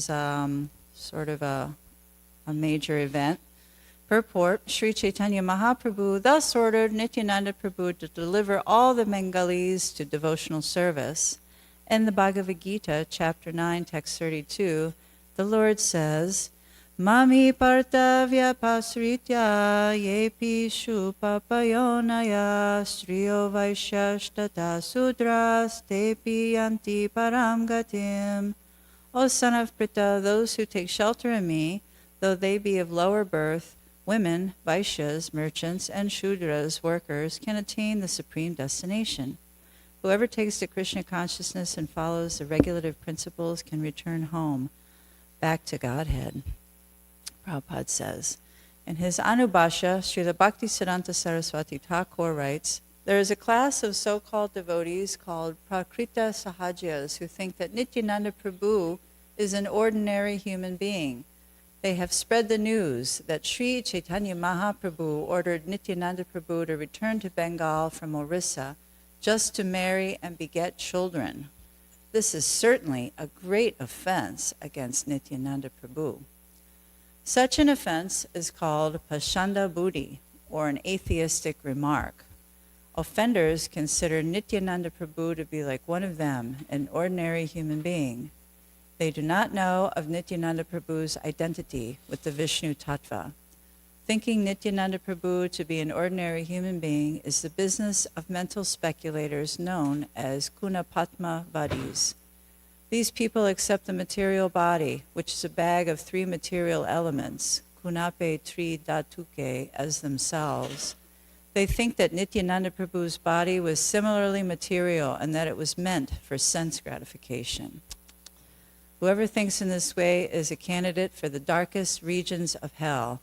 is sort of a major event. Purport, Sri Chaitanya Mahaprabhu thus ordered Nityananda Prabhu to deliver all the Bengalis to devotional service. In the Bhagavad Gita, chapter 9, text 32, the Lord says, Mami partavya pasritya yepi shupapayonaya striyo vaishyashtata sudras tepi yanti param gatim. O son of Pritha, those who take shelter in me, though they be of lower birth, women, Vaishyas, merchants, and Shudras, workers, can attain the supreme destination. Whoever takes to Krishna consciousness and follows the regulative principles can return home, back to Godhead. Prabhupada says. In his Anubhasha, Srila Bhaktisiddhanta Saraswati Thakur writes, there is a class of so-called devotees called Prakrita Sahajas who think that Nityananda Prabhu is an ordinary human being. They have spread the news that Sri Chaitanya Mahaprabhu ordered Nityananda Prabhu to return to Bengal from Orissa just to marry and beget children. This is certainly a great offense against Nityananda Prabhu. Such an offense is called Pashanda Buddhi, or an atheistic remark. Offenders consider Nityananda Prabhu to be like one of them, an ordinary human being. They do not know of Nityananda Prabhu's identity with the Vishnu Tattva. Thinking Nityananda Prabhu to be an ordinary human being is the business of mental speculators known as Kunapatma Vadis. These people accept the material body, which is a bag of three material elements, Kunape Tri Dhatuke, as themselves. They think that Nityananda Prabhu's body was similarly material and that it was meant for sense gratification. Whoever thinks in this way is a candidate for the darkest regions of hell.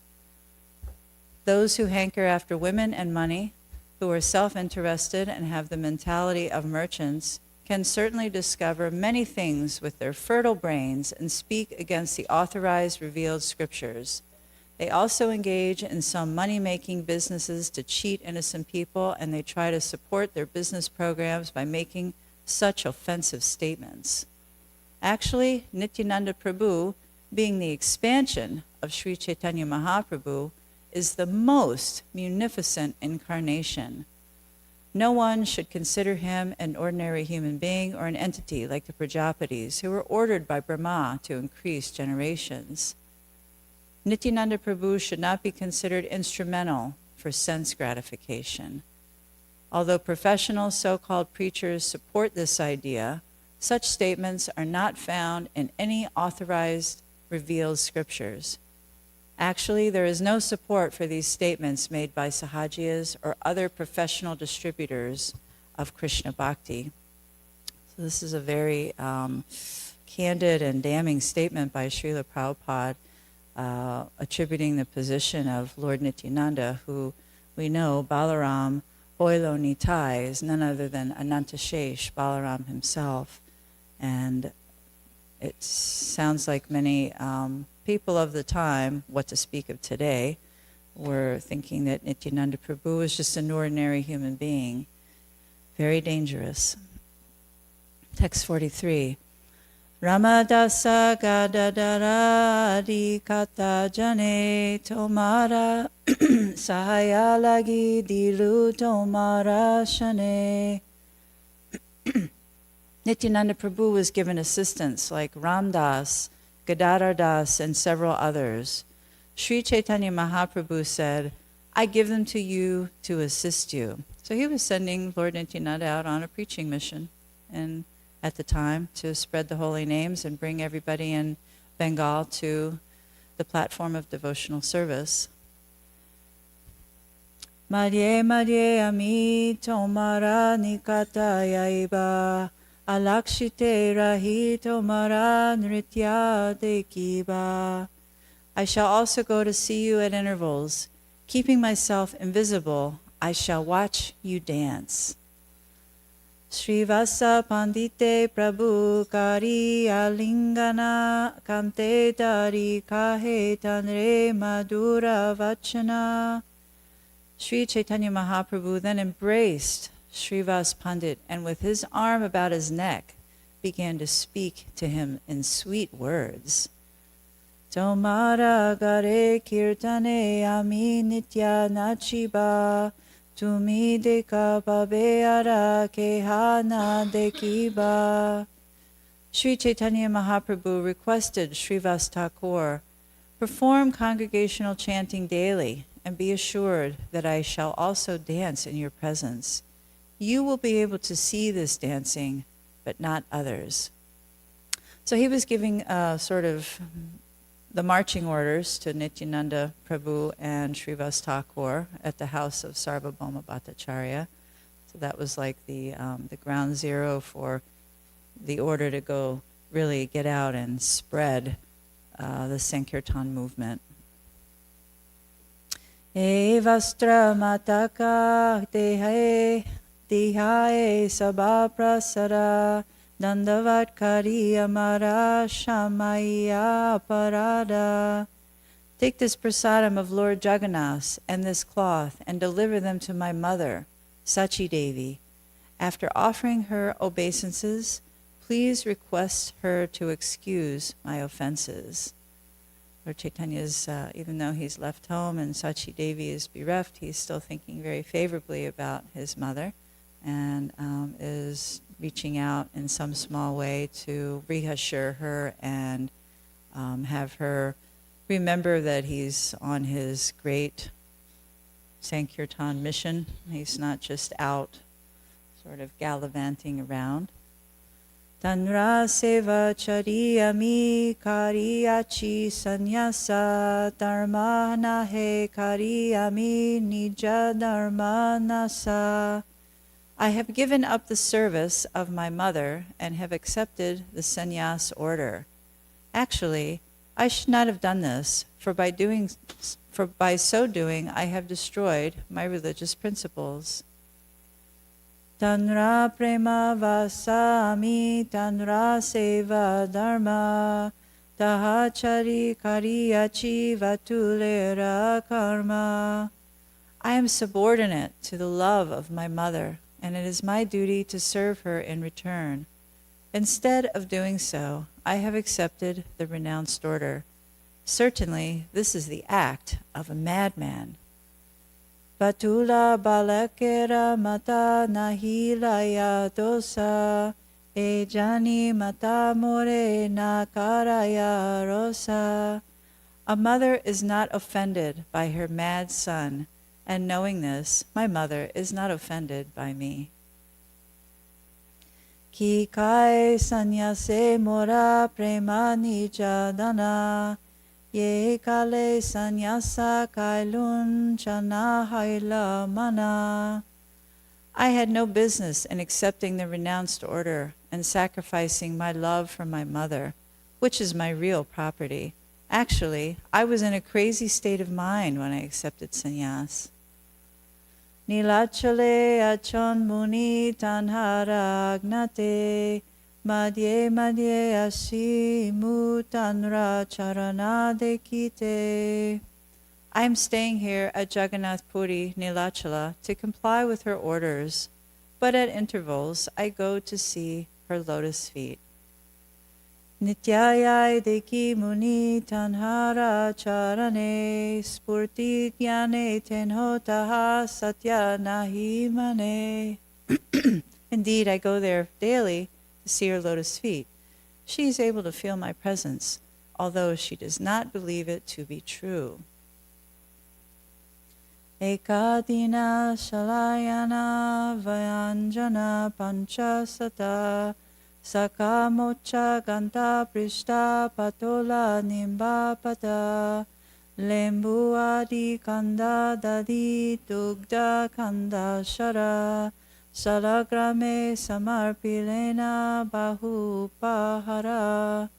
Those who hanker after women and money, who are self-interested and have the mentality of merchants, can certainly discover many things with their fertile brains and speak against the authorized revealed scriptures. They also engage in some money-making businesses to cheat innocent people, and they try to support their business programs by making such offensive statements. Actually, Nityananda Prabhu, being the expansion of Sri Chaitanya Mahaprabhu, is the most munificent incarnation. No one should consider him an ordinary human being or an entity like the Prajapatis, who were ordered by Brahma to increase generations. Nityananda Prabhu should not be considered instrumental for sense gratification. Although professional so-called preachers support this idea, such statements are not found in any authorized revealed scriptures. Actually, there is no support for these statements made by Sahajias or other professional distributors of Krishna Bhakti. So this is a very candid and damning statement by Srila Prabhupada, attributing the position of Lord Nityananda, who we know Balaram Boilo Nitai is none other than Anantashesh, Balaram himself. And it sounds like many people of the time, what to speak of today, were thinking that Nityananda Prabhu was just an ordinary human being. Very dangerous. Text 43. Ramadasa Gadadara Adi Kata Jane Tomara Sahayalagi Dilu Tomara Shane. Nityananda Prabhu was given assistants like Ramdas, Gadadhar Das, and several others. Sri Chaitanya Mahaprabhu said, I give them to you to assist you. So he was sending Lord Nityananda out on a preaching mission and at the time to spread the holy names and bring everybody in Bengal to the platform of devotional service. Madhye madhye ami tomara nikata yaiba alakshite rahi tomara nritya dekiba. I shall also go to see you at intervals. Keeping myself invisible, I shall watch you dance. Srivasa Pandite Prabhu Kari Alingana Kante Dari Kahe Tanre Madhura Vachana. Sri Chaitanya Mahaprabhu then embraced Srivas Pandit, and with his arm about his neck, began to speak to him in sweet words. Tomara gare kirtane ami nitya nachiba, tumi deka babeara kehana dekiba. Sri Chaitanya Mahaprabhu requested Srivas Thakur, perform congregational chanting daily and be assured that I shall also dance in your presence. You will be able to see this dancing, but not others. So he was giving sort of the marching orders to Nityananda Prabhu and Srivas Thakur at the house of Sarvabhauma Bhattacharya. So that was like the ground zero for the order to go really get out and spread the Sankirtan movement. Evastra mataka dehae sabha prasara dandavat kari amara shamaya parada. Take this prasadam of Lord Jagannath and this cloth and deliver them to my mother, Sachi Devi. After offering her obeisances, please request her to excuse my offenses. Lord Chaitanya's, even though he's left home and Sachi Devi is bereft, he's still thinking very favorably about his mother and is reaching out in some small way to reassure her and have her remember that he's on his great Sankirtan mission. He's not just out sort of gallivanting around. Tanra seva chariyami kariyachi sanyasa dharma nahe kariyami nija dharma nasa. I have given up the service of my mother and have accepted the sannyas order. Actually, I should not have done this, for by so doing I have destroyed my religious principles. Tanra prema vasami tanra seva dharma tahachari kariyachi vatulera karma. I am subordinate to the love of my mother, and it is my duty to serve her in return. Instead of doing so, I have accepted the renounced order. Certainly, this is the act of a madman. Vatula balakera mata nahilaya dosa, ejani mata more nakaraya rosa. A mother is not offended by her mad son, and knowing this, my mother is not offended by me. Ki kai sanyase mora prema nija dana, ye kale sanyasa kailun chana haila mana. I had no business in accepting the renounced order and sacrificing my love for my mother, which is my real property. Actually, I was in a crazy state of mind when I accepted sannyas. Nilachale achon muni tanhara agnate, madhye madhye asimu tanra charana dekite. I am staying here at Jagannath Puri, Nilachala, to comply with her orders, but at intervals I go to see her lotus feet. Nityayai deki muni tanhara charane, spurti jnane tenhotaha satya nahi mane. Indeed, I go there daily to see her lotus feet. She is able to feel my presence, although she does not believe it to be true. Ekadina shalayana vayanjana panchasata, Sakamocha ganta prishta patola nimbapata, lembu adi kanda dadi dugda kanda shara, salagrame samarpilena bahu pahara.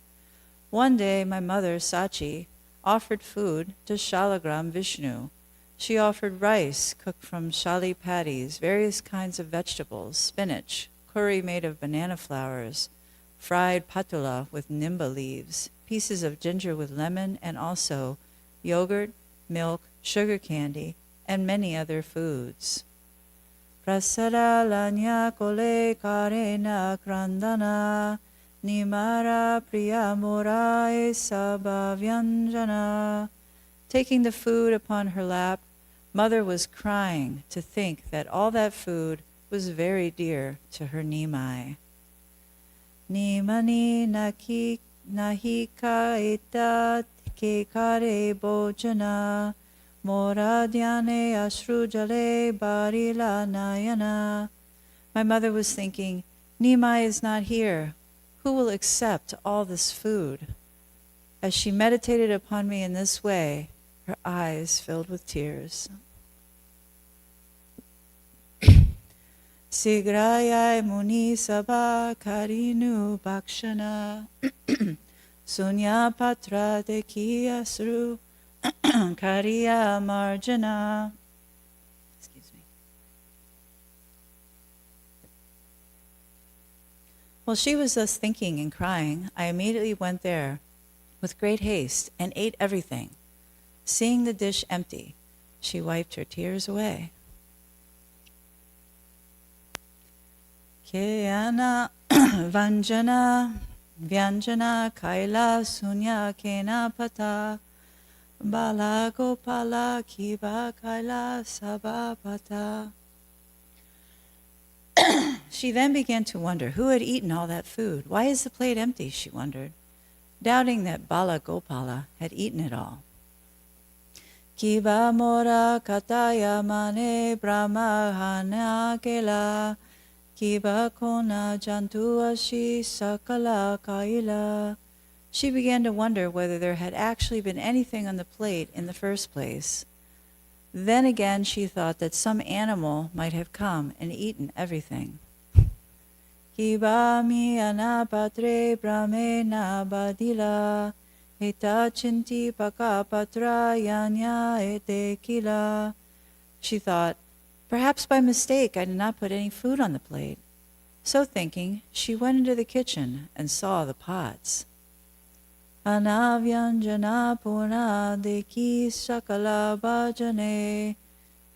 One day my mother, Sachi, offered food to Shalagram Vishnu. She offered rice cooked from shali patties, various kinds of vegetables, spinach, curry made of banana flowers, fried patula with nimba leaves, pieces of ginger with lemon, and also yogurt, milk, sugar candy, and many other foods. Prasada lanya kole karena krandana, Nimara priya morai sabhavyanjana. Taking the food upon her lap, Mother was crying to think that all that food was very dear to her Nimai. Nimani nahika etat ke kare bojana moradhyane ashrujale barila nayana. My mother was thinking, Nimai is not here. Who will accept all this food? As she meditated upon me in this way, her eyes filled with tears. Sigrayai muni sabha karinu bhakshana sunya patra dekiya sru kariya marjana. Excuse me. While she was thus thinking and crying, I immediately went there with great haste and ate everything. Seeing the dish empty, she wiped her tears away. Kayana vanjana vyanjana kaila sunya kena pata bala gopala kiba kaila sabapata. She then began to wonder who had eaten all that food. Why is the plate empty, she wondered, doubting that Bala Gopala had eaten it all. Kiba mora kataya mane brahmahana kela kiba kona jantuashi sakala kaila. She began to wonder whether there had actually been anything on the plate in the first place. Then again she thought that some animal might have come and eaten everything. Kiba mi anapatre brahmena badila eta chinti pakapatra yanya ete kila. She thought, perhaps by mistake I did not put any food on the plate. So thinking, she went into the kitchen and saw the pots. Anavyanjana puna deki sakala bhajane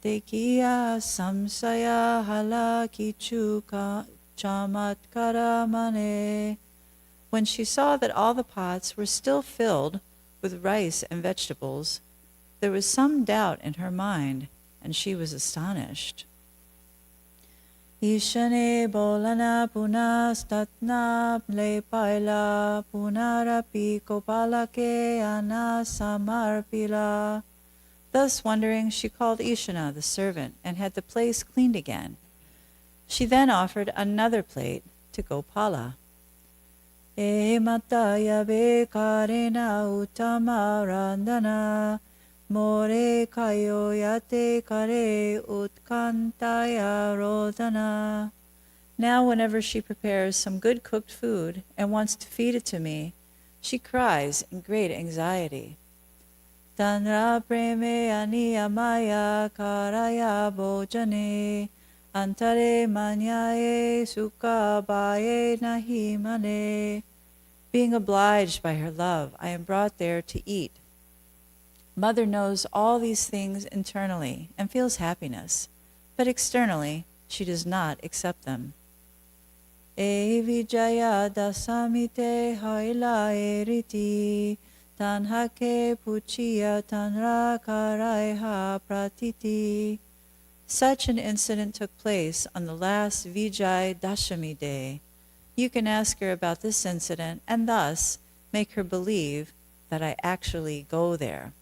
dekiya samsaya hala kichuka chamatkara mane. When she saw that all the pots were still filled with rice and vegetables, there was some doubt in her mind, and she was astonished. Ishane bolana punastatna lepaila punarapi kopalake anasamarpila. Thus wondering, she called Ishana, the servant, and had the place cleaned again. She then offered another plate to Gopala. E mataya be karena utama randana more kayo yate kare utkantaya rodana. Now whenever she prepares some good cooked food and wants to feed it to me, she cries in great anxiety. Tanra preme aniyamaya karaya bojane antare manyaye sukha baye nahi mane. Being obliged by her love, I am brought there to eat. Mother knows all these things internally and feels happiness, but externally she does not accept them. E vijaya dasamite haila eriti tanhake puchiya tanra karaiha pratiti. Such an incident took place on the last Vijay Dashami day. You can ask her about this incident and thus make her believe that I actually go there.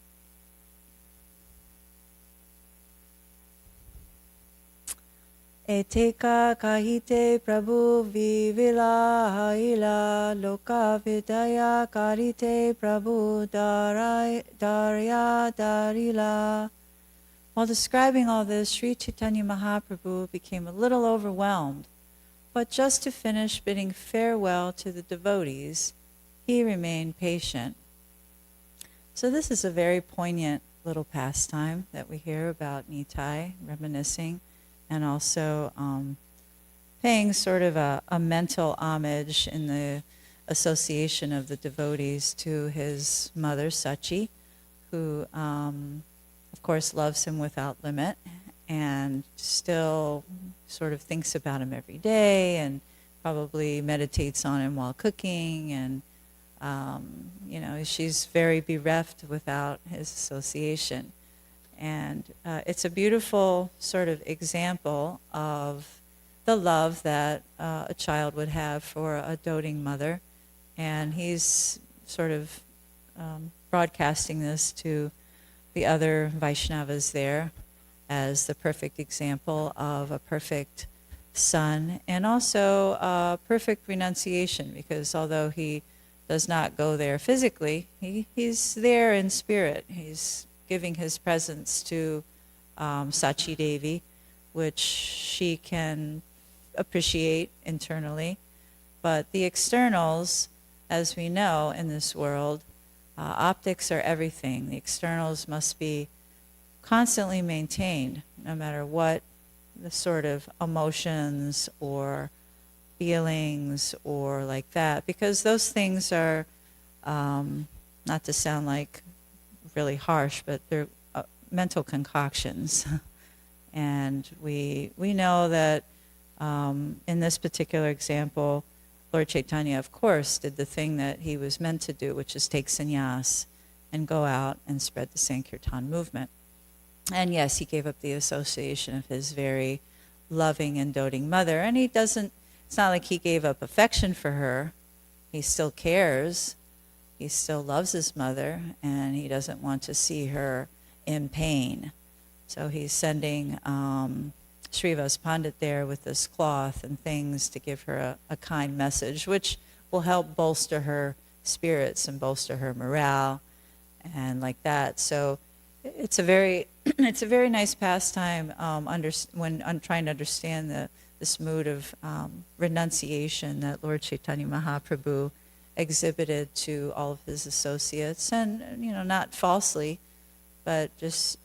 Eteka kahite prabhu vivila haila loka vidaya karite prabhu darya darila. While describing all this, Sri Chaitanya Mahaprabhu became a little overwhelmed, but just to finish bidding farewell to the devotees, he remained patient. So this is a very poignant little pastime that we hear about Nitai, reminiscing, and also paying sort of a mental homage in the association of the devotees to his mother, Sachi, who of course loves him without limit and still sort of thinks about him every day and probably meditates on him while cooking, and she's very bereft without his association. And it's a beautiful sort of example of the love that a child would have for a doting mother. And he's sort of broadcasting this to the other Vaishnavas there as the perfect example of a perfect son, and also perfect renunciation, because although he does not go there physically, he's there in spirit. He's giving his presence to Sachi Devi, which she can appreciate internally. But the externals, as we know in this world, optics are everything. The externals must be constantly maintained, no matter what the sort of emotions or feelings or like that, because those things are, not to sound like really harsh, but they're mental concoctions. And we know that in this particular example, Lord Chaitanya, of course, did the thing that he was meant to do, which is take sannyas and go out and spread the Sankirtan movement. And yes, he gave up the association of his very loving and doting mother. And it's not like he gave up affection for her. He still cares. He still loves his mother, and he doesn't want to see her in pain. So he's sending Srivas Pandit there with this cloth and things to give her a kind message, which will help bolster her spirits and bolster her morale and like that. So it's a very it's a very nice pastime when I'm trying to understand this mood of renunciation that Lord Chaitanya Mahaprabhu exhibited to all of his associates, and not falsely, but just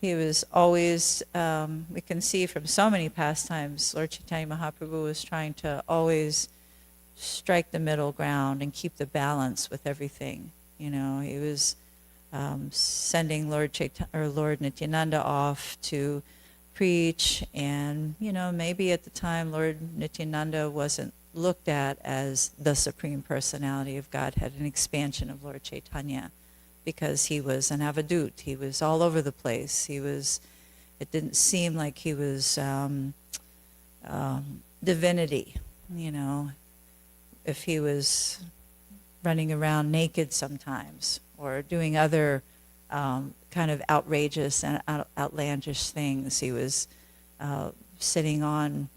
he was always, we can see from so many pastimes, Lord Chaitanya Mahaprabhu was trying to always strike the middle ground and keep the balance with everything. He was sending Lord Nityananda off to preach, and maybe at the time Lord Nityananda wasn't looked at as the Supreme Personality of Godhead, an expansion of Lord Chaitanya, because he was an avadut. He was all over the place. It didn't seem like he was divinity, if he was running around naked sometimes or doing other kind of outrageous and outlandish things. He was sitting on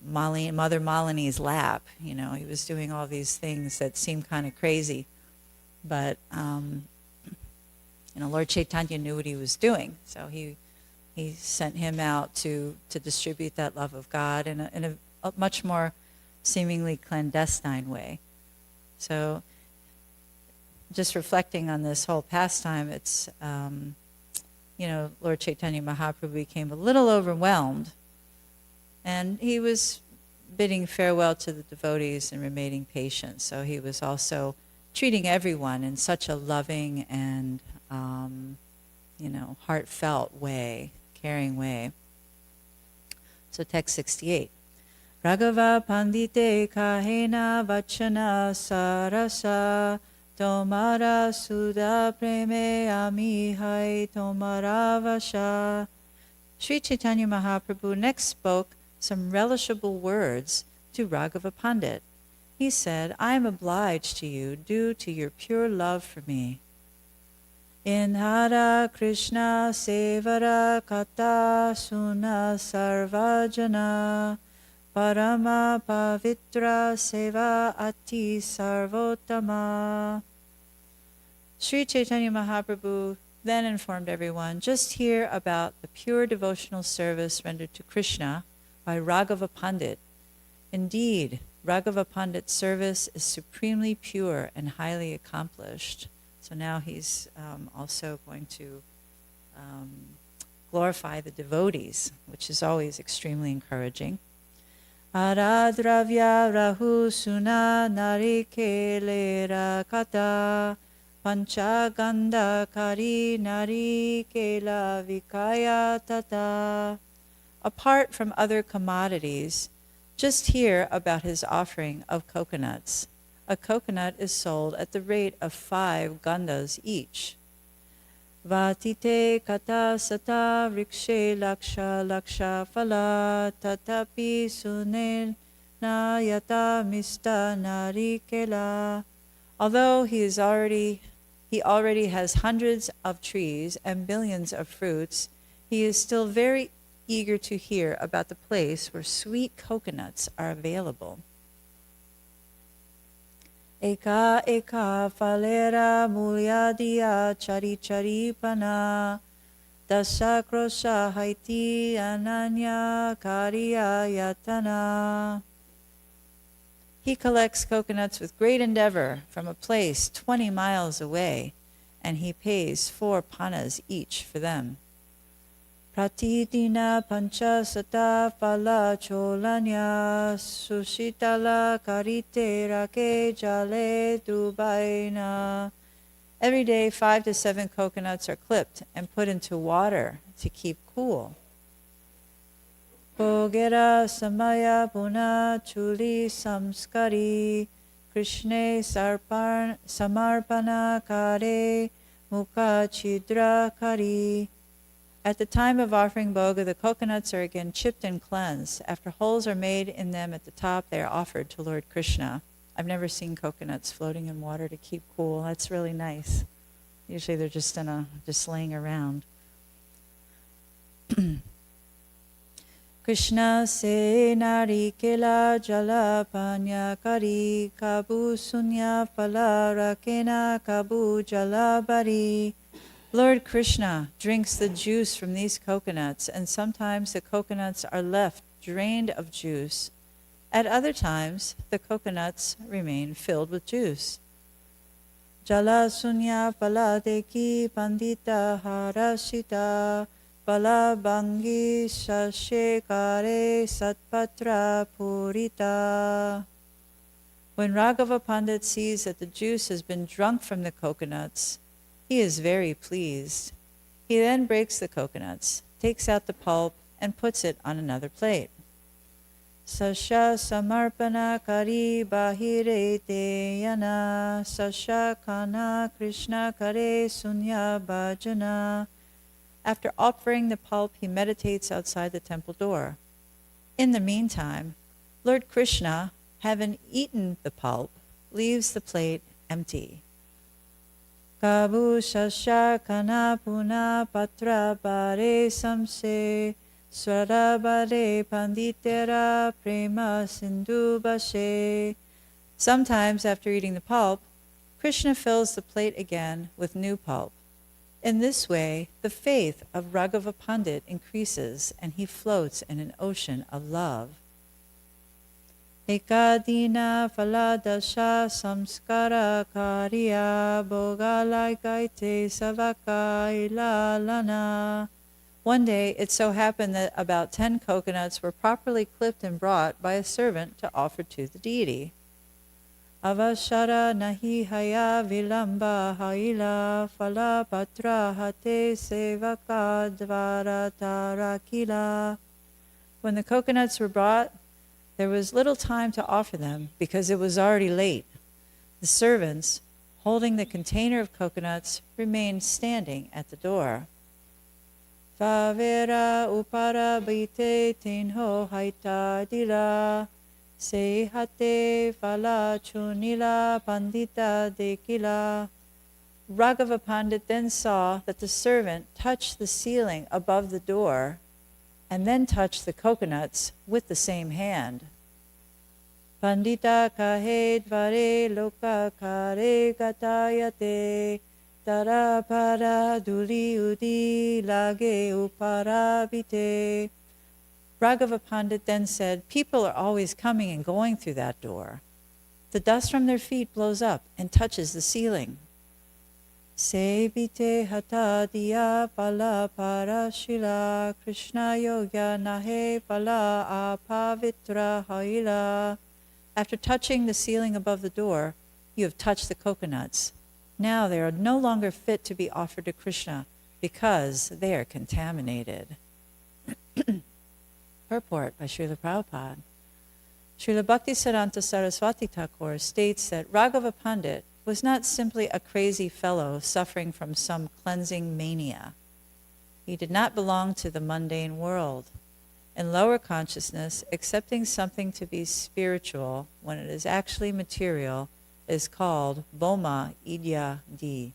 Mother Malini's lap. He was doing all these things that seemed kind of crazy. But, Lord Chaitanya knew what he was doing. So he sent him out to distribute that love of God in a much more seemingly clandestine way. So just reflecting on this whole pastime, it's, Lord Chaitanya Mahaprabhu became a little overwhelmed, and he was bidding farewell to the devotees and remaining patient. So he was also treating everyone in such a loving and, heartfelt way, caring way. So text 68. Raghava pandite kahena vachana sarasa tomara sudha preme amihai tomara vasha. Sri Chaitanya Mahaprabhu next spoke some relishable words to Raghava Pandit. He said, I am obliged to you due to your pure love for me. In Hara Krishna Sevara Kata Suna Sarvajana Parama Pavitra Seva Ati Sarvotama. Sri Chaitanya Mahaprabhu then informed everyone, just hear about the pure devotional service rendered to Krishna by Raghava Pandit. Indeed, Raghava Pandit's service is supremely pure and highly accomplished. So now he's also going to glorify the devotees, which is always extremely encouraging. Aradravya rahu suna narikele kata panchaganda kari narikela vikaya tata. Apart from other commodities, Just hear about his offering of coconuts. A coconut is sold at the rate of 5 gandas each. Vatite kata sata rikshe laksha laksha phala tatapi sunen nayata mista narikela. Although he already has hundreds of trees and billions of fruits, he is still very eager to hear about the place where sweet coconuts are available. Eka eka falera mulyadiya chari chari pana dasakrosha haiti ananya kariya yatana. He collects coconuts with great endeavor from a place 20 miles away, and he pays 4 panas each for them. Pratidina panchasata phala cholanya sushitala karite rake jale drubaina. Every day 5 to 7 coconuts are clipped and put into water to keep cool. Bogera samaya puna chuli samskari Krishne samarpana kare mukha chidra kari. At the time of offering bhoga, the coconuts are again chipped and cleansed. After holes are made in them at the top, they are offered to Lord Krishna. I've never seen coconuts floating in water to keep cool. That's really nice. Usually they're just laying around. Krishna se narikela jala panya kari kabu sunya phala rakena kabu jala bari. Lord Krishna drinks the juice from these coconuts, and sometimes the coconuts are left drained of juice. At other times, the coconuts remain filled with juice. Jala sunya phala deki pandita harashita phala bangi shashekare satpatra purita. When Raghava Pandit sees that the juice has been drunk from the coconuts, he is very pleased. He then breaks the coconuts, takes out the pulp, and puts it on another plate. Sasha samarpana kari bahire te yana sasha kana Krishna kare sunya bhajana. After offering the pulp, he meditates outside the temple door. In the meantime, Lord Krishna, having eaten the pulp, leaves the plate empty. Kabu shasha kana puna patra bare samse swara bare panditera prema sindhu bashe. Sometimes, after eating the pulp, Krishna fills the plate again with new pulp. In this way, the faith of Raghava Pandit increases, and he floats in an ocean of love. Ekadina phaladasha samskara karya bhogalagaite savaka ilalana. One day, it so happened that about 10 coconuts were properly clipped and brought by a servant to offer to the deity. Avashara nahi haya vilamba haila phala patra hate sevaka dvara tarakila. When the coconuts were brought, there was little time to offer them because it was already late. The servants, holding the container of coconuts, remained standing at the door. Favera upara bite tinho haita dila se hate phala chunila pandita dekila. Raghava Pandit then saw that the servant touched the ceiling above the door and then touched the coconuts with the same hand. Pandita kahe dvare loka kare gatayate tarapara duli udi lage uparabite. Raghava Pandit then said, people are always coming and going through that door. The dust from their feet blows up and touches the ceiling. Sebite hata diya pala parashila Krishna yoga nahe pala apavitra haila. After touching the ceiling above the door, you have touched the coconuts. Now they are no longer fit to be offered to Krishna because they are contaminated. Purport by Srila Prabhupada. Srila Bhaktisiddhanta Saraswati Thakur states that Raghava Pandit was not simply a crazy fellow suffering from some cleansing mania. He did not belong to the mundane world. In lower consciousness, accepting something to be spiritual when it is actually material is called Boma Idya Di.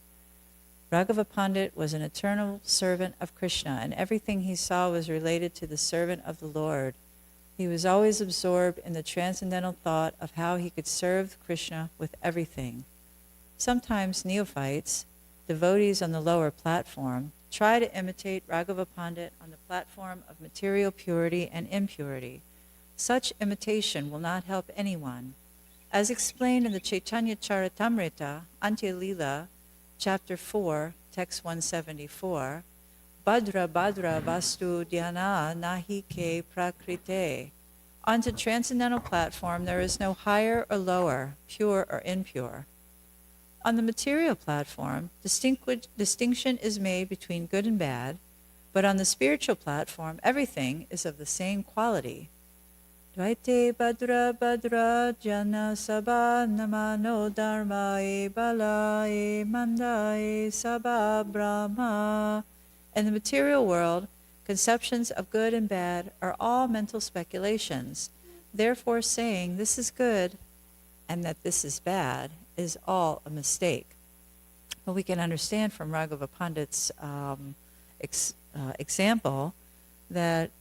Raghava Pandit was an eternal servant of Krishna, and everything he saw was related to the servant of the Lord. He was always absorbed in the transcendental thought of how he could serve Krishna with everything. Sometimes neophytes, devotees on the lower platform, try to imitate Raghava Pandit on the platform of material purity and impurity. Such imitation will not help anyone. As explained in the Chaitanya Charitamrita, Antya Lila, Chapter 4, Text 174, Badra Badra Vastu Dhyana Nahi Ke Prakrite. On the transcendental platform, there is no higher or lower, pure or impure. On the material platform, distinction is made between good and bad, but on the spiritual platform, everything is of the same quality. Dvaite Badra Badra Jana Sabha Namano Dharma E Bala E Manda E Sabha Brahma. In the material world, conceptions of good and bad are all mental speculations. Therefore, saying this is good and that this is bad is all a mistake. But we can understand from Raghava Pandit's example that,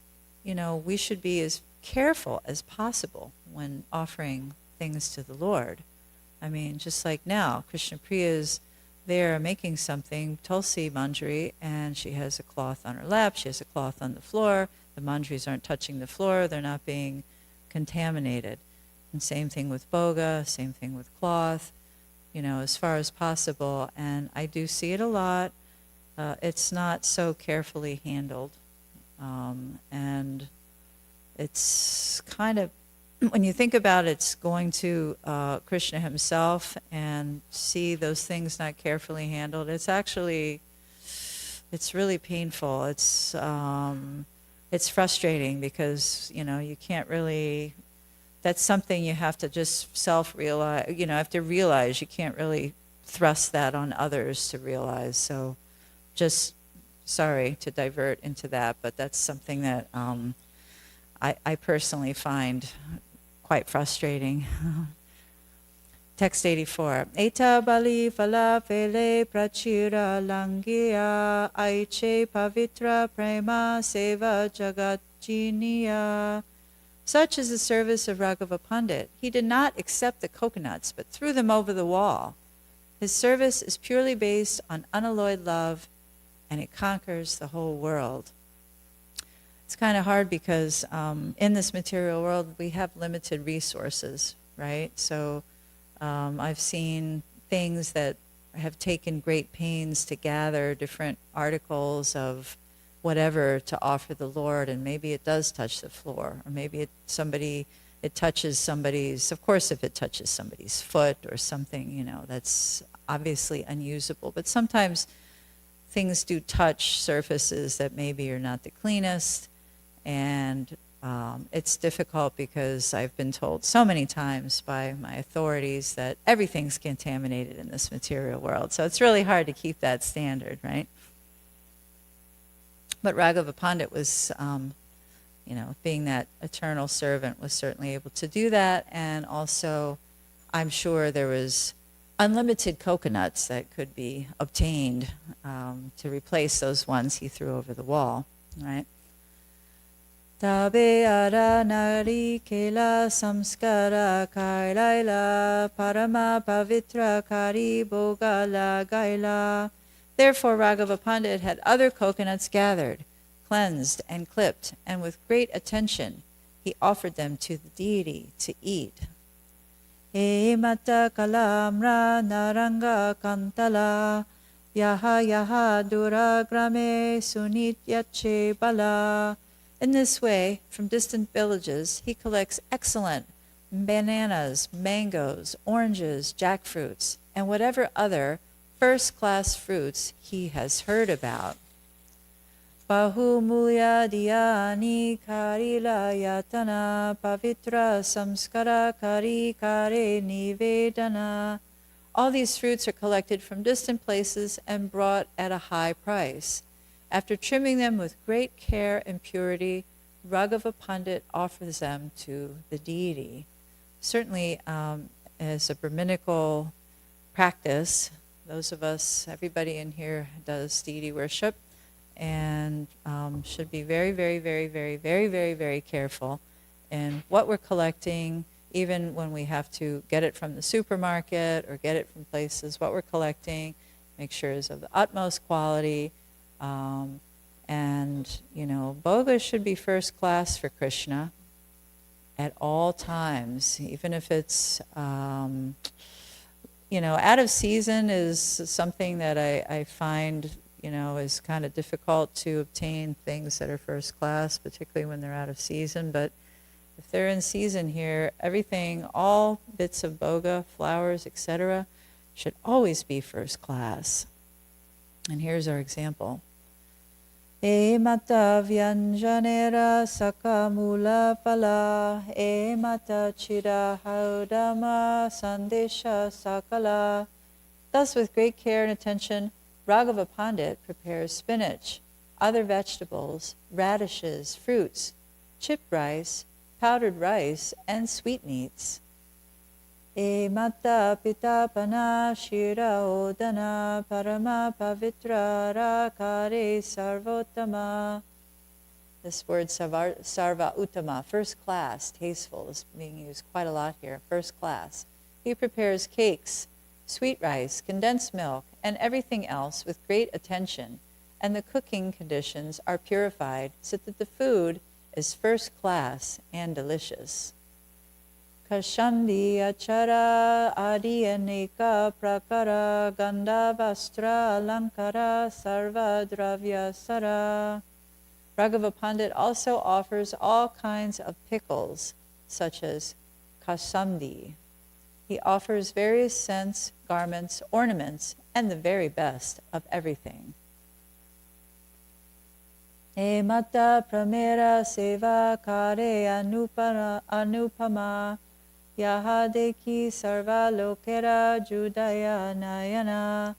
we should be as careful as possible when offering things to the Lord. I mean, just like now, Krishna Priya is there making something, Tulsi Manjari, and she has a cloth on her lap, she has a cloth on the floor, the manjaris aren't touching the floor, they're not being contaminated. And same thing with boga, same thing with cloth, as far as possible. And I do see it a lot. It's not so carefully handled. And it's kind of, when you think about it's going to Krishna himself and see those things not carefully handled, it's really painful. It's frustrating because, you can't really, that's something you have to just self-realize, have to realize. You can't really thrust that on others to realize. So just, sorry to divert into that, but that's something that I personally find quite frustrating. Text 84. Eta bali falafele prachira langia aiche pavitra prema seva jagatjiniya. Such is the service of Raghava Pandit. He did not accept the coconuts, but threw them over the wall. His service is purely based on unalloyed love, and it conquers the whole world. It's kind of hard because in this material world, we have limited resources, right? So I've seen things that have taken great pains to gather different articles of whatever to offer the Lord, and maybe it does touch the floor, or maybe it touches somebody's, of course if it touches somebody's foot or something, that's obviously unusable. But sometimes things do touch surfaces that maybe are not the cleanest, and it's difficult because I've been told so many times by my authorities that everything's contaminated in this material world. So it's really hard to keep that standard, right? But Raghava Pandit was, being that eternal servant, was certainly able to do that. And also, I'm sure there was unlimited coconuts that could be obtained to replace those ones he threw over the wall, right? Tabe ara nari kela samskara kailaila parama pavitra kari bogala gaila. Therefore, Raghava Pandit had other coconuts gathered, cleansed and clipped, and with great attention he offered them to the deity to eat. E mata kalamra naranga kantala yaha yaha duragrame sunityache bala. In this way, from distant villages, he collects excellent bananas, mangoes, oranges, jackfruits, and whatever other first-class fruits he has heard about. Bahumulya dhyani karila yatana pavitra samskara kari kare nivedana. All these fruits are collected from distant places and brought at a high price. After trimming them with great care and purity, Raghava Pandit offers them to the deity. Certainly, as a Brahminical practice, those of us, everybody in here does deity worship, and should be very, very, very, very, very, very, very careful in what we're collecting, even when we have to get it from the supermarket or get it from places. What we're collecting, make sure is of the utmost quality. And, bhoga should be first class for Krishna at all times, even if it's, out of season is something that I find, is kind of difficult to obtain things that are first class, particularly when they're out of season. But if they're in season here, everything, all bits of bhoga, flowers, etc., should always be first class. And here's our example. Emata vyanjanera sakamula pala, emata chira haudama sandesha sakala. Thus, with great care and attention, Raghava Pandit prepares spinach, other vegetables, radishes, fruits, chipped rice, powdered rice, and sweetmeats. Emata pitapana shira odana parama pavitra rakare sarvotama. This word sarva uttama, first class, tasteful, is being used quite a lot here, first class. He prepares cakes, sweet rice, condensed milk, and everything else with great attention, and the cooking conditions are purified so that the food is first class and delicious. Kashandi achara adi aneka prakara gandha vastra alankara sarva dravya sara. Raghava Pandit also offers all kinds of pickles, such as kasamdi. He offers various scents, garments, ornaments, and the very best of everything. Emata pramera seva kare anupama yahadeki sarva lokera judaya nayana.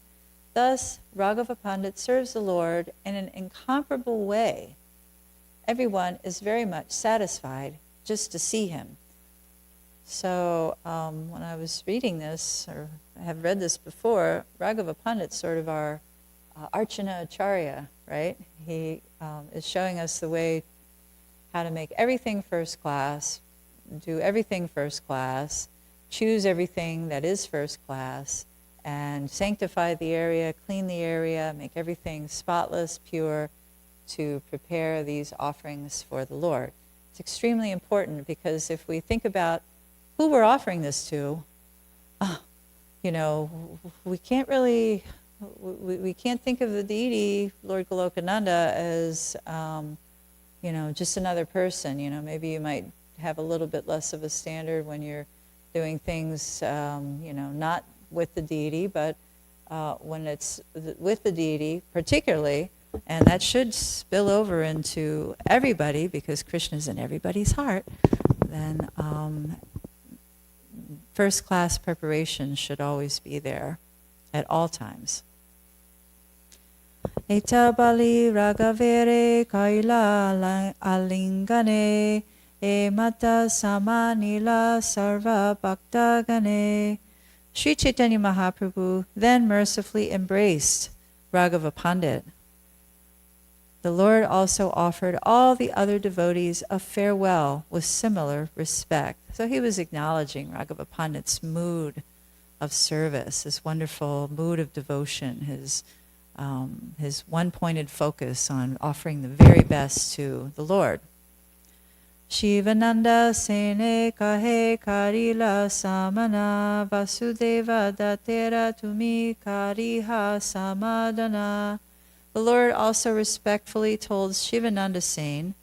Thus, Raghava Pandit serves the Lord in an incomparable way. Everyone is very much satisfied just to see him. So when I was reading this, or I have read this before, Raghava Pandit's sort of our Archana Acharya, right? He is showing us the way how to make everything first class, do everything first class, choose everything that is first class, and sanctify the area, clean the area, make everything spotless, pure, to prepare these offerings for the Lord. It's extremely important because if we think about who we're offering this to, we can't really, we can't think of the deity, Lord Golokananda, as, just another person. Maybe you might have a little bit less of a standard when you're doing things, not with the deity, but when it's with the deity, particularly, and that should spill over into everybody because Krishna's in everybody's heart, then first class preparation should always be there at all times. Etabali ragavere kaila alingane emata samanila sarva bhaktagane. Sri Chaitanya Mahaprabhu then mercifully embraced Raghava Pandit. The Lord also offered all the other devotees a farewell with similar respect. So he was acknowledging Raghava Pandit's mood of service, his wonderful mood of devotion, his one-pointed focus on offering the very best to the Lord. Shivananda sene kahe karila samana vasudeva datera tumi kariha samadana. The Lord also respectfully told Shivananda Sen,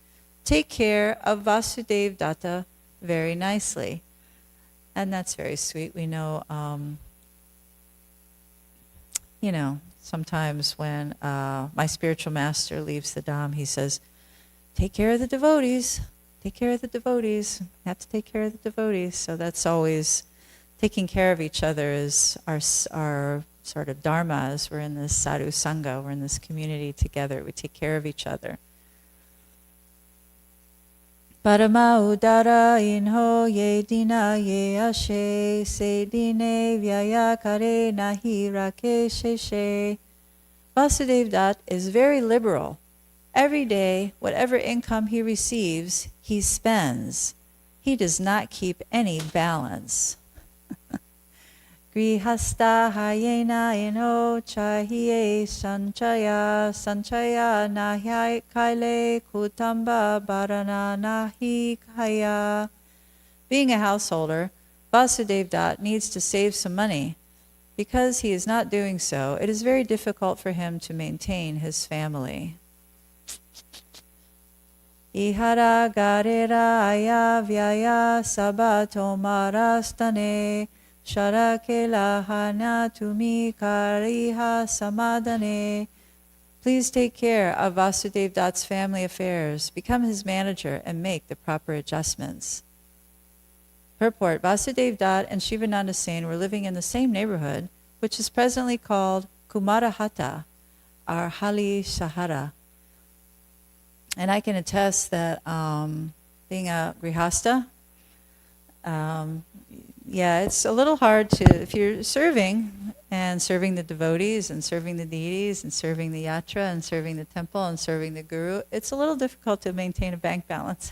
take care of Vasudev Datta very nicely. And that's very sweet. We know, sometimes when my spiritual master leaves the Dham, he says, take care of the devotees, take care of the devotees, you have to take care of the devotees. So that's always, taking care of each other is our sort of dharma, as we're in this sadhu sangha, we're in this community together, we take care of each other. Parama udara inho ye dina ye ashe, se dine vyaya kare nahi rake sheshe. Vasudev Dutt is very liberal. Every day, whatever income he receives, he spends. He does not keep any balance. Grihasta hayena ino chahiye sanchaya sanchaya nahi kaile kutamba barana nahi kaya. Being a householder, Vasudev Dutt needs to save some money. Because he is not doing so, it is very difficult for him to maintain his family. Ihara garera aya vyaya sabato marastane sharakela hana tumi kariha samadane. Please take care of Vasudev Dutt's family affairs, become his manager, and make the proper adjustments. Purport: Vasudev Dutt and Shivananda Sen were living in the same neighborhood, which is presently called Kumarahata, or Hali Sahara. And I can attest that being a grihasta, it's a little hard to, if you're serving the devotees and serving the deities and serving the yatra and serving the temple and serving the guru, it's a little difficult to maintain a bank balance.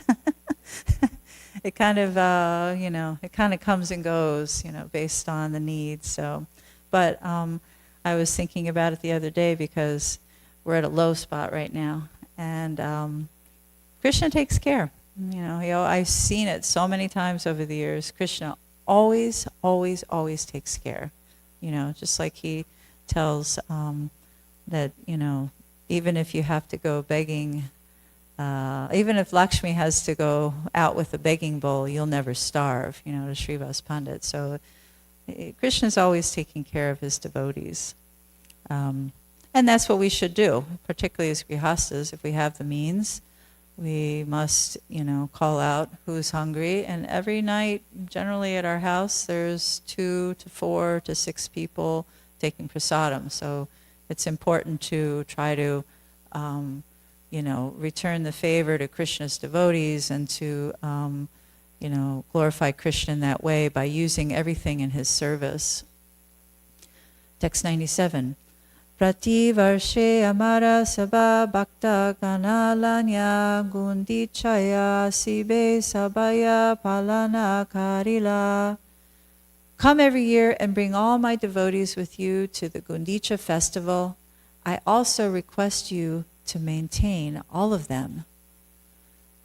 It kind of, it kind of comes and goes, based on the needs. So, but I was thinking about it the other day because we're at a low spot right now. And Krishna takes care. I've seen it so many times over the years. Krishna always, always, always takes care. Just like he tells that, even if you have to go begging, even if Lakshmi has to go out with a begging bowl, you'll never starve, to Srivas Pandit. So Krishna's always taking care of his devotees. And that's what we should do, particularly as grihastas. If we have the means, we must, call out who's hungry. And every night, generally at our house, there's 2 to 4 to 6 people taking prasadam. So it's important to try to, return the favor to Krishna's devotees and to, glorify Krishna in that way by using everything in his service. Text 97. Prati varshe amara sabha bhakta kanalanya gundichaya sibe sabaya palana karila. Come every year and bring all my devotees with you to the Gundicha festival. I also request you to maintain all of them.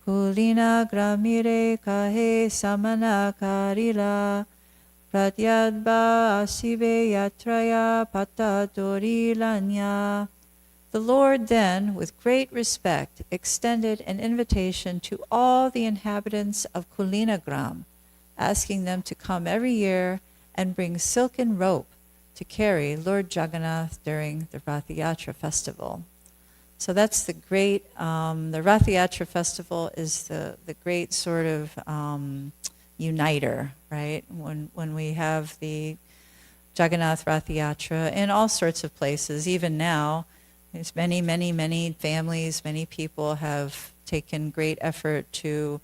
Kulina gramire kahe samana karila. Pratyadba asive yatraya patadori. The Lord then, with great respect, extended an invitation to all the inhabitants of Kulinagram, asking them to come every year and bring silken rope to carry Lord Jagannath during the Rath Yatra festival. So that's the great, the Rath Yatra festival is the great sort of uniter, right? When we have the Jagannath Rath Yatra in all sorts of places, even now, there's many, many, many families, many people have taken great effort to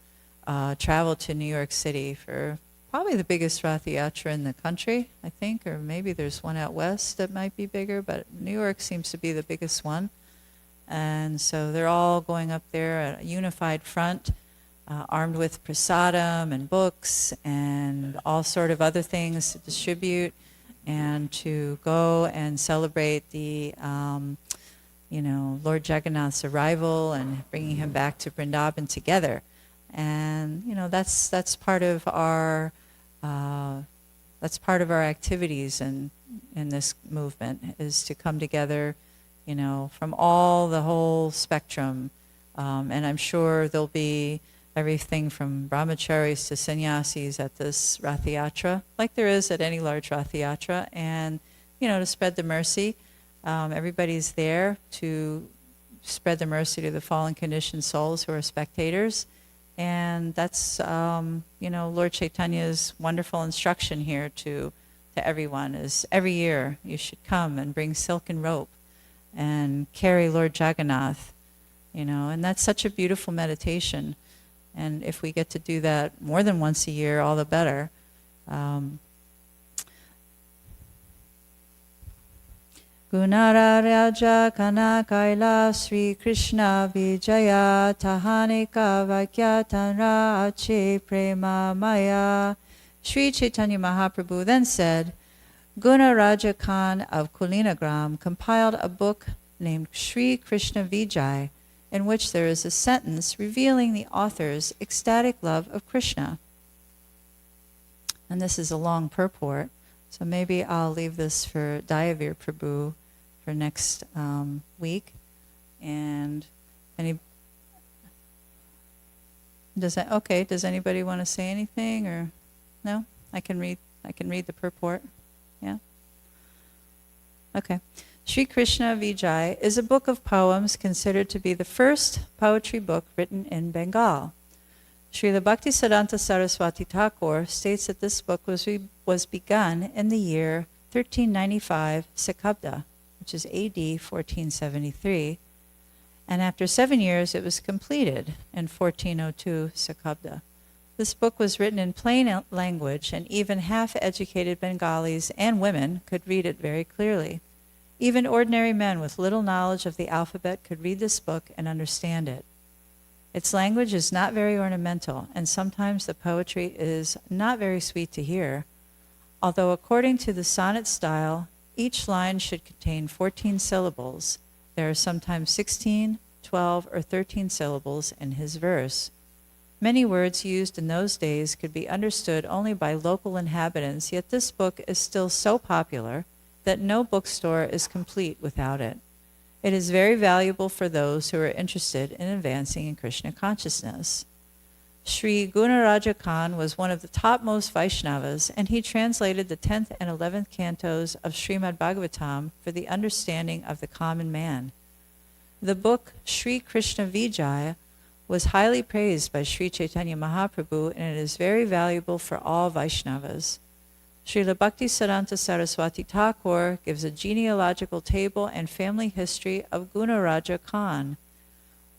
travel to New York City for probably the biggest Rath Yatra in the country, I think, or maybe there's one out west that might be bigger, but New York seems to be the biggest one. And so they're all going up there at a unified front, armed with prasadam and books and all sort of other things to distribute and to go and celebrate the, Lord Jagannath's arrival and bringing him back to Vrindavan together. And that's part of our activities in this movement, is to come together, from the whole spectrum. And I'm sure there'll be everything from brahmacharis to sannyasis at this Rath Yatra, like there is at any large Rath Yatra, and to spread the mercy. Everybody's there to spread the mercy to the fallen conditioned souls who are spectators. And that's, Lord Chaitanya's wonderful instruction here to everyone is every year you should come and bring silken rope and carry Lord Jagannath, and that's such a beautiful meditation. And if we get to do that more than once a year, all the better. Gunara Raja Kana Kaila Sri Krishna Vijaya Tahanika Vakyatanra Ache Prema Maya. Sri Chaitanya Mahaprabhu then said, Guna Raja Khan of Kulinagram compiled a book named Sri Krishna Vijay, in which there is a sentence revealing the author's ecstatic love of Krishna. And this is a long purport, so maybe I'll leave this for Dayavir Prabhu for next week. And does anybody want to say anything, or no? I can read the purport. Yeah? Okay. Sri Krishna Vijay is a book of poems considered to be the first poetry book written in Bengal. Srila Bhaktisiddhanta Saraswati Thakur states that this book was begun in the year 1395 Sekabda, which is AD 1473, and after 7 years it was completed in 1402 Sekabda. This book was written in plain language, and even half-educated Bengalis and women could read it very clearly. Even ordinary men with little knowledge of the alphabet could read this book and understand it. Its language is not very ornamental, and sometimes the poetry is not very sweet to hear, although according to the sonnet style, each line should contain 14 syllables. There are sometimes 16, 12, or 13 syllables in his verse. Many words used in those days could be understood only by local inhabitants, yet this book is still so popular that no bookstore is complete without it. It is very valuable for those who are interested in advancing in Krishna consciousness. Sri Gunaraja Khan was one of the topmost Vaishnavas, and he translated the 10th and 11th cantos of Srimad Bhagavatam for the understanding of the common man. The book Sri Krishna Vijaya was highly praised by Sri Chaitanya Mahaprabhu, and it is very valuable for all Vaishnavas. Srila Bhaktisiddhanta Saraswati Thakur gives a genealogical table and family history of Gunaraja Khan.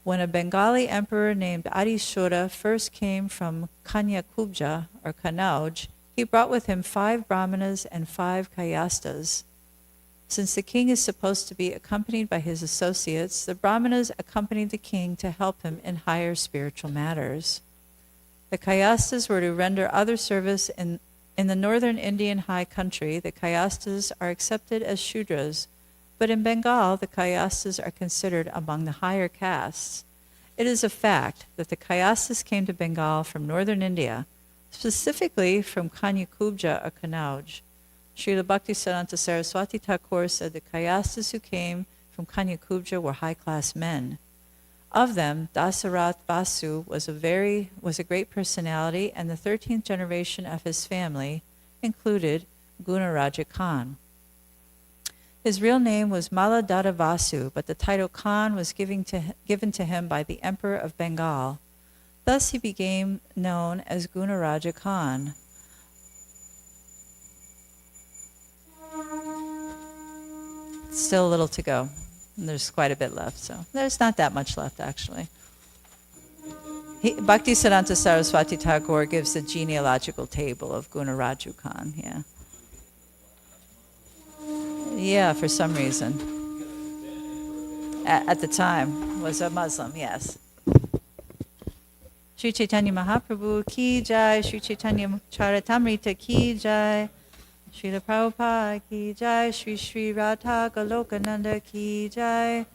When a Bengali emperor named Adishura first came from Kanyakubja, or Kanauj, he brought with him 5 brahmanas and 5 kayastas. Since the king is supposed to be accompanied by his associates, the brahmanas accompanied the king to help him in higher spiritual matters. The kayastas were to render other service in the northern Indian high country. The kayastas are accepted as Shudras, but in Bengal, the kayastas are considered among the higher castes. It is a fact that the kayastas came to Bengal from northern India, specifically from Kanyakubja or Kanauj. Srila Bhaktisiddhanta Saraswati Thakur said the kayastas who came from Kanyakubja were high-class men. Of them, Dasarath Vasu was a great personality, and the 13th generation of his family included Gunaraja Khan. His real name was Maladada Vasu, but the title Khan was given to him by the Emperor of Bengal. Thus he became known as Gunaraja Khan. Still a little to go. There's quite a bit left, so there's not that much left, actually. Bhaktisiddhanta Saraswati Thakur gives the genealogical table of Gunaraju Khan, yeah. Yeah, for some reason. At the time, was a Muslim, yes. Sri Chaitanya Mahaprabhu ki jai, Sri Chaitanya Charitamrita ki jai, Srila Prabhupada ki jai, Sri Sri Radha Golokananda ki jai.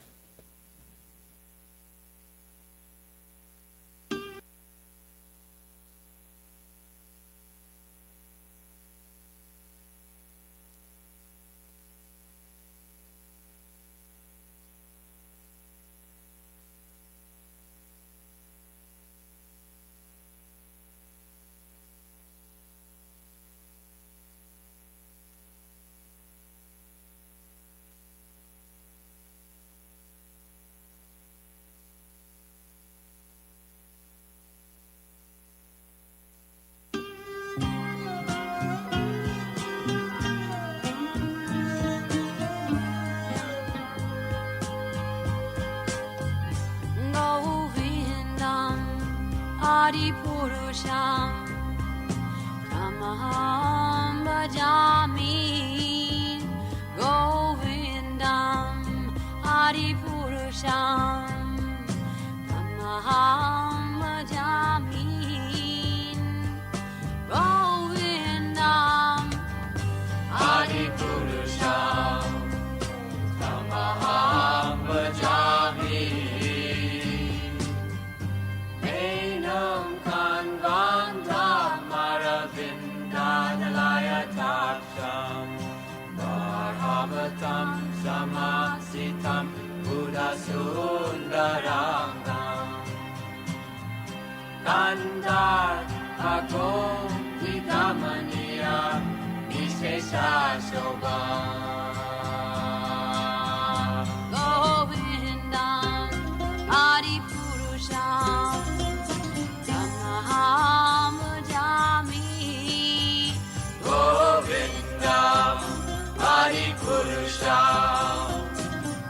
Adipurusham Tamaham Bhajami Govindam Adipurusham Tamaham Bhajami Govindam Adipurusham Tamaham Bhajami Enam Kanvandam Maravindanalayatasham Bharavatam Samasitam Buddhasundarangam Kandar Agom Vidamaniya Vishesha Shobha Govindam Adipurusham Tamaham Bhajami Govindam Adipurusham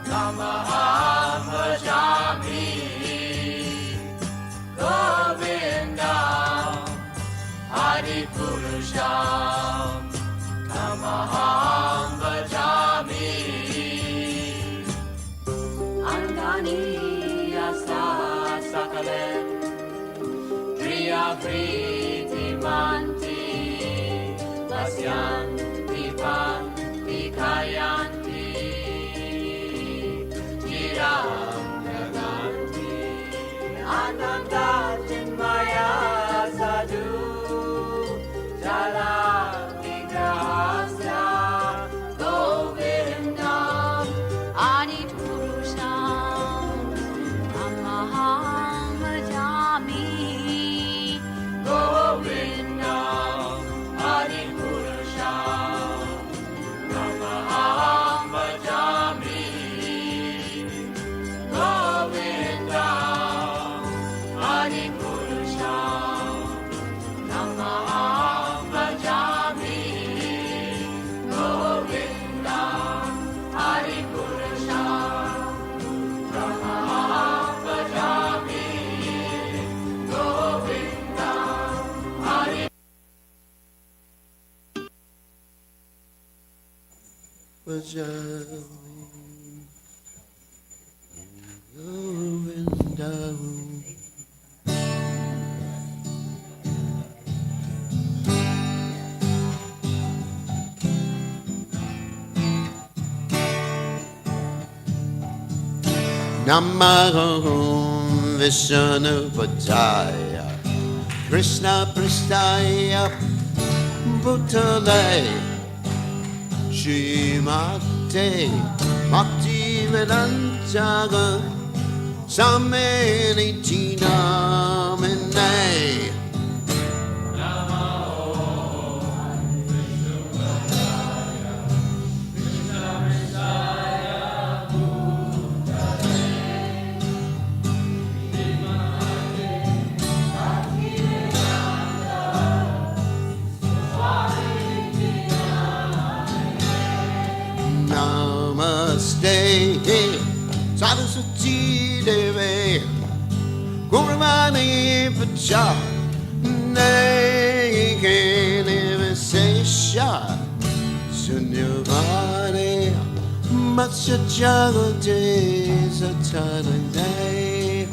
Tamaham Bhajami Govindam Adipurusham Tamaham Bhajami Angani Asa Sakalen Priya Priti Manti Lasyanti Panti Kayanti Giram Naganti Ananda Chinmaya Sadhu Jala Vigrahasya Govindam Adipurusham Tamaham Bhajami Govindam Adipurusham Tamaham Bhajami Govindam Adipurusham Tamaham Bhajami Govindam Adipurusham Tamaham Bhajami Govindam Adi Namaham Vishnu Padaya Krishna Pristaya Bhutale Shrimate Bhakti Vedanta Sameni Tinamine Namaste Saraswati Devi Guruvani Pacha Nekene Visesha Sunyavane Matsya Jagate Satanane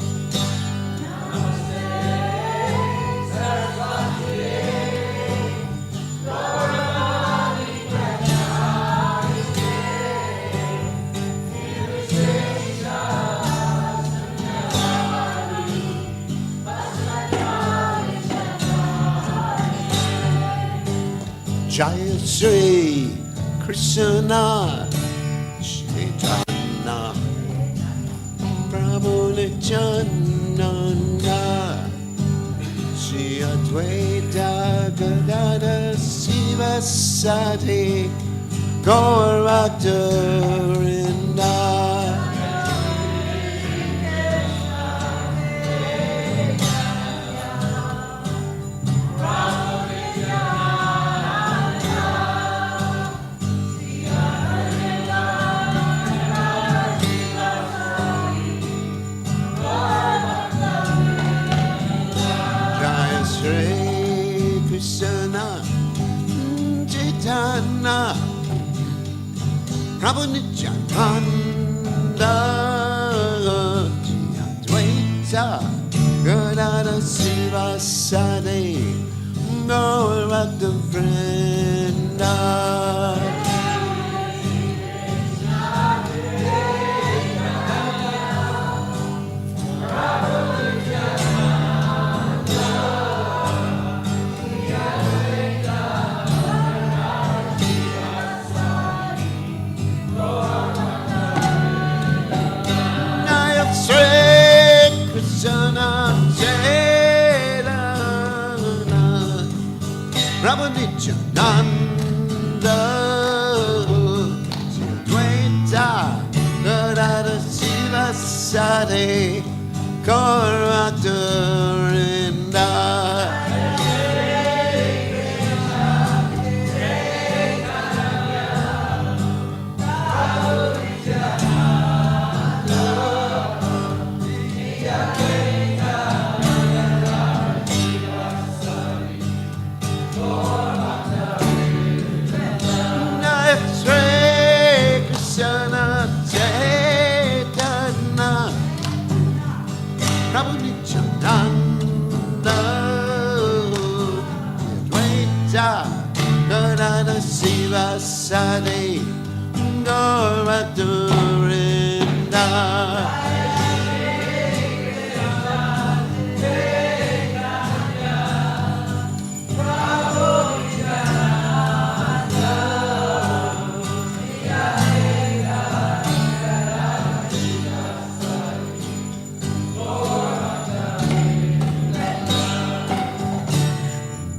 Jaya Sri Krishna Chaitanya Prabhu Nityananda Shri Advaita Gadada Siva Sati Gaur Bhakta-vrinda Prabhu Nityananda Advaita Gadada Siva Sade Gaur Bhakta Vrinda. Prabhu Nityananda Dvaita Gadada Siva Sade Gaur Bhakta Vrinda. Prabhu Nityananda Advaita Gadada Siva Sade Gaur Bhakta Vrinda.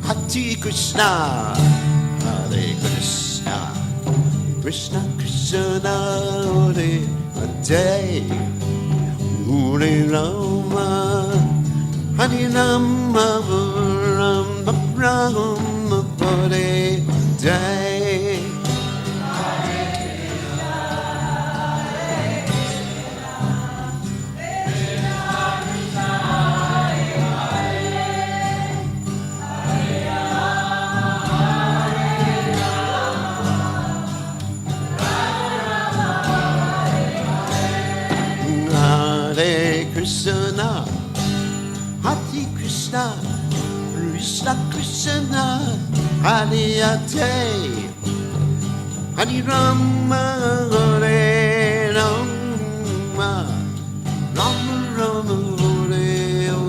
Hare Krishna, Hare Krishna, Krishna Krishna, Hare Hare, Hare Rama, Hare Rama, Rama Rama, Hare Hare. Hare Krishna, Hare Krishna, Krishna Krishna, Hare Hare, Hare Rama, Hare Rama, Rama Rama, Hare Hare.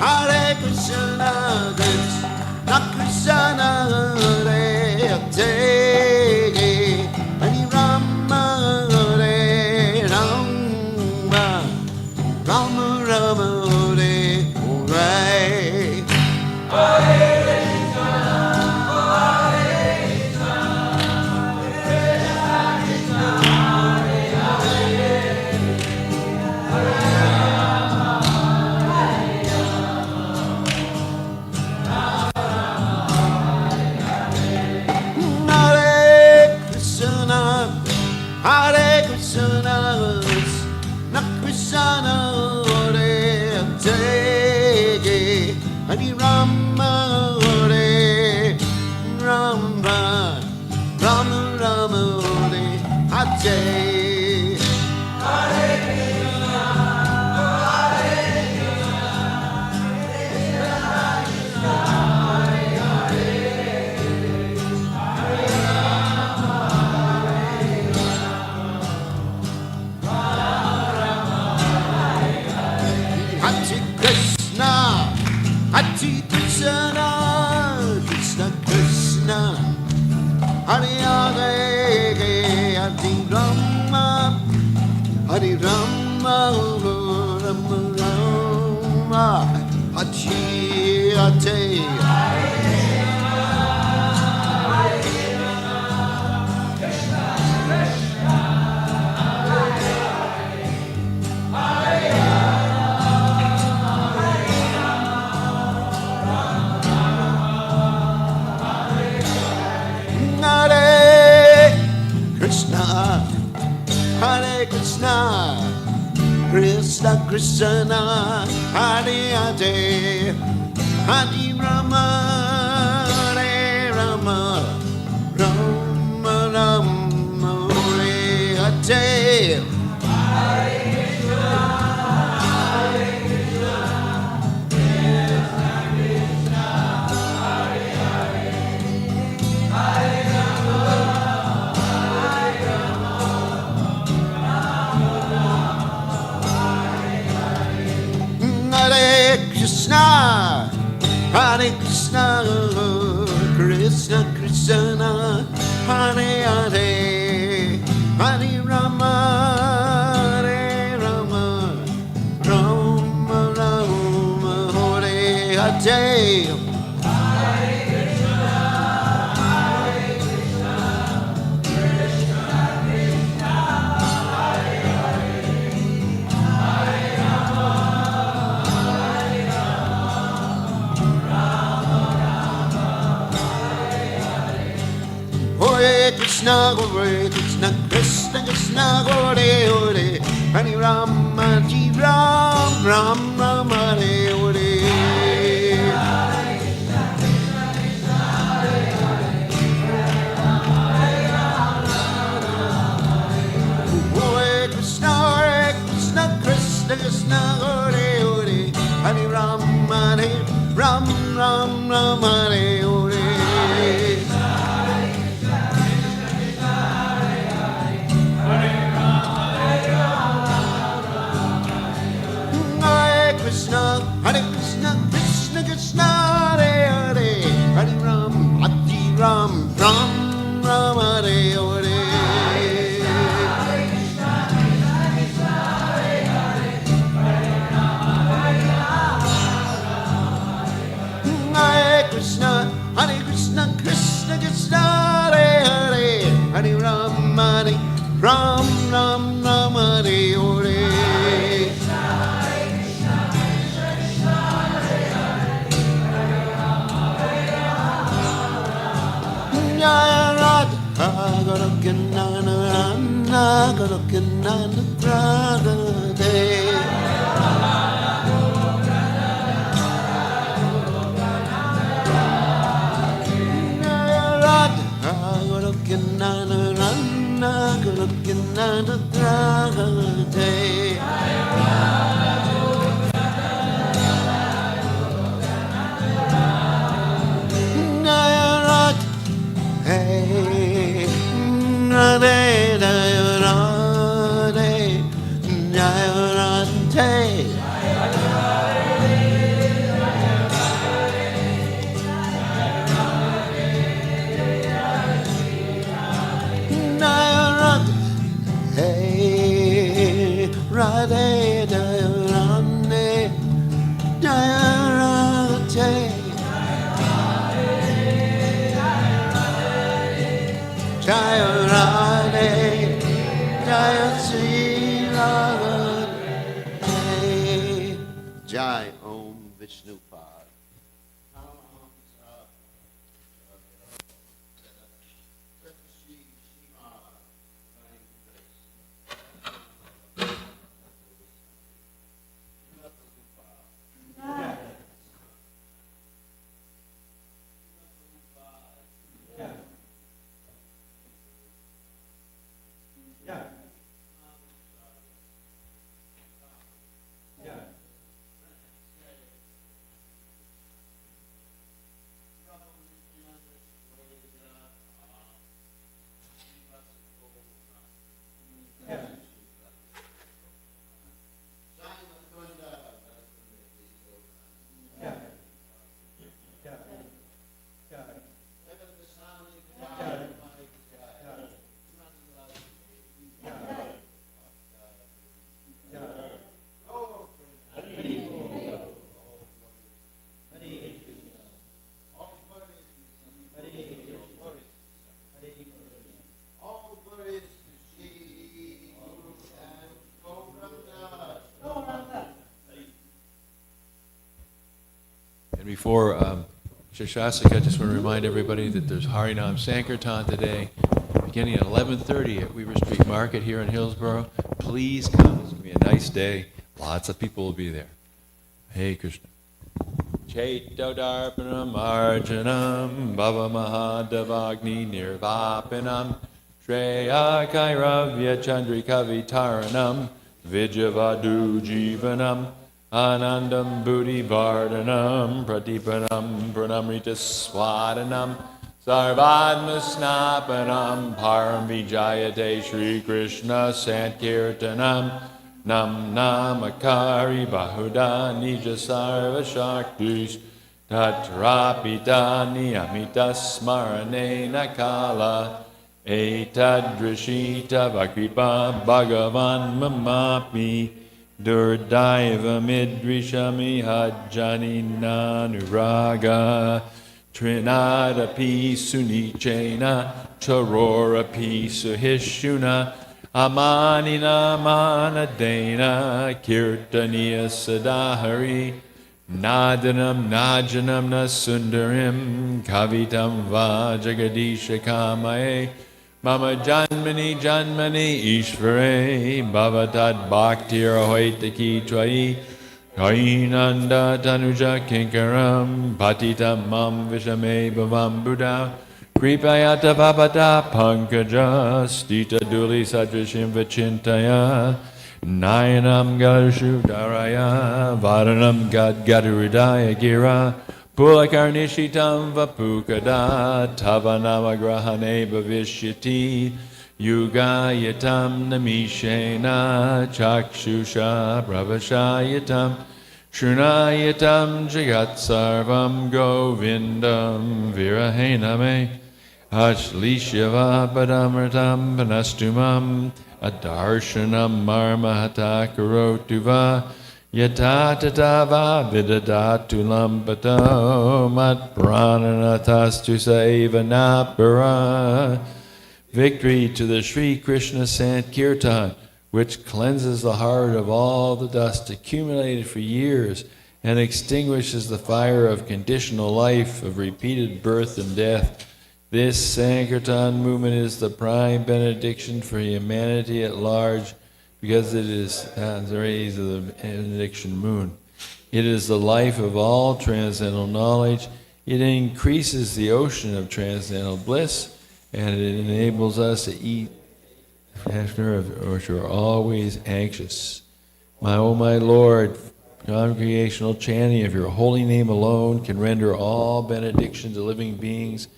Hare Krishna, Krishna Krishna, Hare Hare, Hare Rama, Hare Rama, Rama Rama, Hare Hare. Hare Krishna, Krishna Krishna, Hare Hare, Hare Rama, Hare Rama, Rama Rama, Hare Hare. Hare Krishna, Krishna Krishna, Hare Hare, Hare Rama, Hare Rama, Rama Rama, Hare Hare. Krishna, Krishna Krishna, Hare Hare, Hare Rama, Hare Rama, Rama Rama, Hare Hare. Hare Krishna, Hare Krishna, Krishna Krishna, Hare Hare, Hare Rama, Hare Rama, Rama Rama, Hare Hare. Hare Krishna, Hare Krishna, Krishna Krishna, Hare Hare, Hare Rama, Hare Ram, Ram Rama, Hare Hare. Hare Krishna, Krishna Krishna, Hare Hare, Hare Rama, Hare Ram, Ram Rama, Hare Hare. Krishna, Hare Krishna, Krishna Krishna, Hare Hare, Hare Ram, Ram, Ram Ram, Hare Hare. Hare Krishna, Hare Krishna, Krishna Krishna, Hare Hare, Hare Ram, Ram Ram, Hare Hare. Jaya Radha Goloka Nana Goloka Nana Radhe. Jaya Radha Goloka Nana Goloka Nana Radhe. Hey, Radhe, Jaya Radhe, Jaya Radhe. Jaya Radhe, hey, Radhe, Jaya Radhe, Jaya Radhe. Jaya Radhe, Jaya Sri Radhe. Jai Om Vishnu Pad. And before Shashasika, I just want to remind everybody that there's Harinam Sankirtan today, beginning at 11:30 at Weaver Street Market here in Hillsborough. please come. It's going to be a nice day. Lots of people will be there. Hey, Krishna. Chaito darpanam arjanam bhava mahadavagni nirvapanam Shreya kairavya chandrika vitaranam Vijavadu jivanam Anandam buddhi vardhanam Pratipanam pranamrita swadanam Sarvadma snapanam Param vijayate Shri Krishna Sankirtanam Nam namakari bahuda nija sarva shaktis tatrapita niyamita smarane nakala etadrishita vakripa bhagavan mamapi durdaiva midrishami hajjani nanuraga trinadapi sunichena charorapi suhishuna Amanina manadena kirtaniya sadahari nadanam najanam nasundarim kavitam va jagadisha kamae mama janmani janmani ishvare bhavatad bhaktir hoitaki tvai kainanda tanuja kinkaram patitam mam vishame bhavam buddha Kripayata vavada pankaja stita duli sadrishim vachintaya nayanam galashu daraya varanam gadgaduridaya gira pulakarnishitam vapukada tavanama grahane bhavishyati yugayatam namishena chakshusha pravashayatam Shrunayatam jagat sarvam govindam virahename Ashlishyava padamritam panastumam adarshanam marmahata karotuva yatatava vidadatu lampato mat prananatastu saiva napara. Victory to the Sri Krishna Sankirtan, which cleanses the heart of all the dust accumulated for years and extinguishes the fire of conditional life, of repeated birth and death. This Sankirtan movement is the prime benediction for humanity at large because it is the rays of the benediction moon. It is the life of all transcendental knowledge. It increases the ocean of transcendental bliss, and it enables us to eat after which are always anxious. My Lord, congregational chanting of your holy name alone can render all benediction to living beings,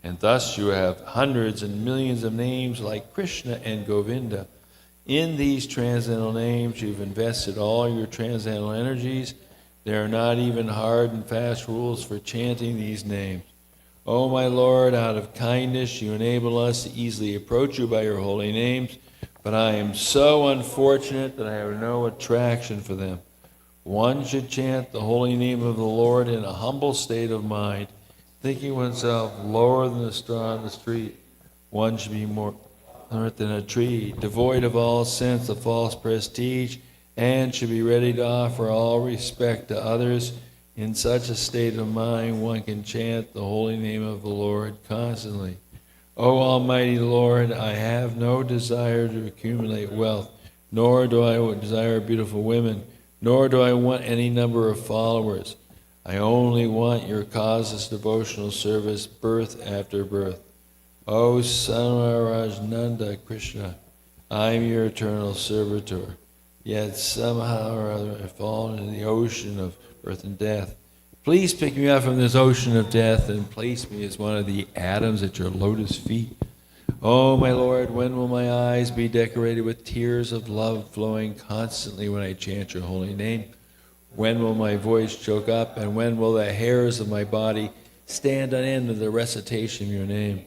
and thus you have hundreds and millions of names like Krishna and Govinda. In these transcendental names, you've invested all your transcendental energies. There are not even hard and fast rules for chanting these names. O my Lord, out of kindness you enable us to easily approach you by your holy names, but I am so unfortunate that I have no attraction for them. One should chant the holy name of the Lord in a humble state of mind, thinking oneself lower than the straw on the street. One should be more alert than a tree, devoid of all sense of false prestige, and should be ready to offer all respect to others. In such a state of mind, one can chant the holy name of the Lord constantly. O Almighty Lord, I have no desire to accumulate wealth, nor do I desire beautiful women, nor do I want any number of followers. I only want your causeless devotional service, birth after birth. O Samarajnanda Krishna, I am your eternal servitor. Yet somehow or other I have fallen into the ocean of birth and death. Please pick me up from this ocean of death and place me as one of the atoms at your lotus feet. Oh, my Lord, when will my eyes be decorated with tears of love flowing constantly when I chant your holy name? When will my voice choke up, and when will the hairs of my body stand on end with the recitation of your name?